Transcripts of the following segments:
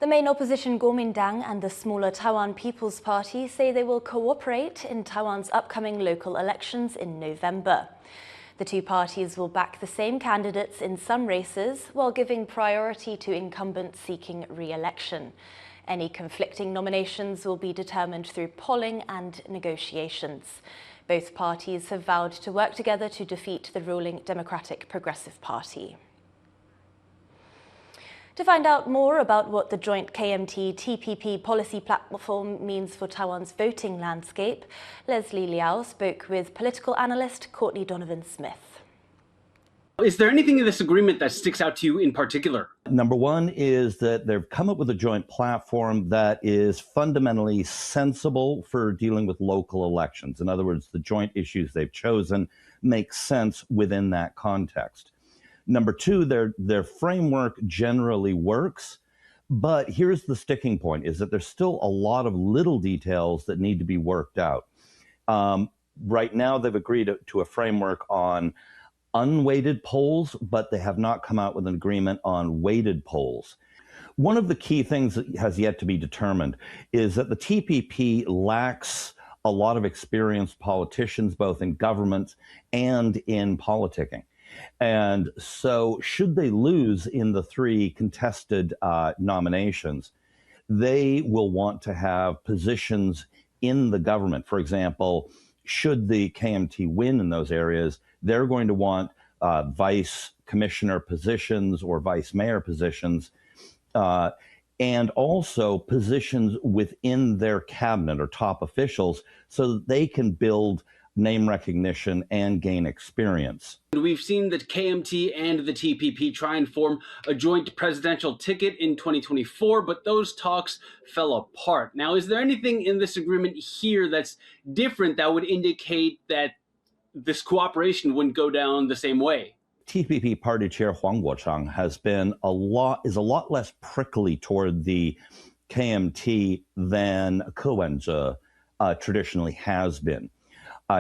The main opposition Kuomintang and the smaller Taiwan People's Party say they will cooperate in Taiwan's upcoming local elections in November. The two parties will back the same candidates in some races while giving priority to incumbents seeking re-election. Any conflicting nominations will be determined through polling and negotiations. Both parties have vowed to work together to defeat the ruling Democratic Progressive Party. To find out more about what the joint KMT-TPP policy platform means for Taiwan's voting landscape, Leslie Liao spoke with political analyst Courtney Donovan Smith. Is there anything in this agreement that sticks out to you in particular? Number one is that they've come up with a joint platform that is fundamentally sensible for dealing with local elections. In other words, the joint issues they've chosen make sense within that context. Number two, their framework generally works, but here's the sticking point, is that there's still a lot of little details that need to be worked out. Right now, they've agreed to a framework on unweighted polls, but they have not come out with an agreement on weighted polls. One of the key things that has yet to be determined is that the TPP lacks a lot of experienced politicians, both in government and in politicking. And so should they lose in the three contested nominations, they will want to have positions in the government. For example, should the KMT win in those areas, they're going to want vice commissioner positions or vice mayor positions, and also positions within their cabinet or top officials so that they can build name recognition and gain experience. We've seen that KMT and the TPP try and form a joint presidential ticket in 2024, but those talks fell apart. Now, is there anything in this agreement here that's different that would indicate that this cooperation wouldn't go down the same way? TPP party chair Kuo-chang has been a lot less prickly toward the KMT than Kuo-chang traditionally has been.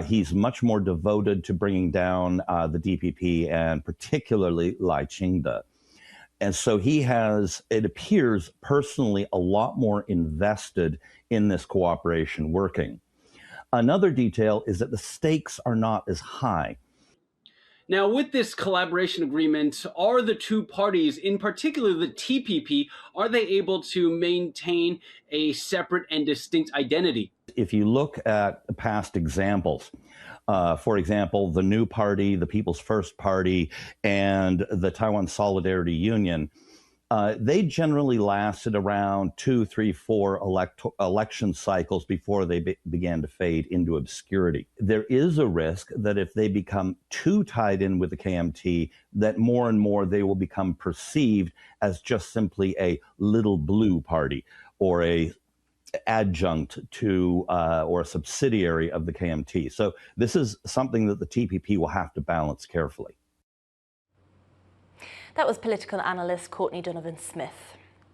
He's much more devoted to bringing down the DPP and particularly Liao. And so he has, it appears, personally a lot more invested in this cooperation working. Another detail is that the stakes are not as high. Now, with this collaboration agreement, are the two parties, in particular the TPP, are they able to maintain a separate and distinct identity? If you look at past examples, for example, the New Party, the People's First Party, and the Taiwan Solidarity Union, they generally lasted around 2, 3, 4 election cycles before they began to fade into obscurity. There is a risk that if they become too tied in with the KMT, that more and more they will become perceived as just simply a little blue party or a adjunct to or a subsidiary of the KMT. So this is something that the TPP will have to balance carefully. That was political analyst Courtney Donovan Smith.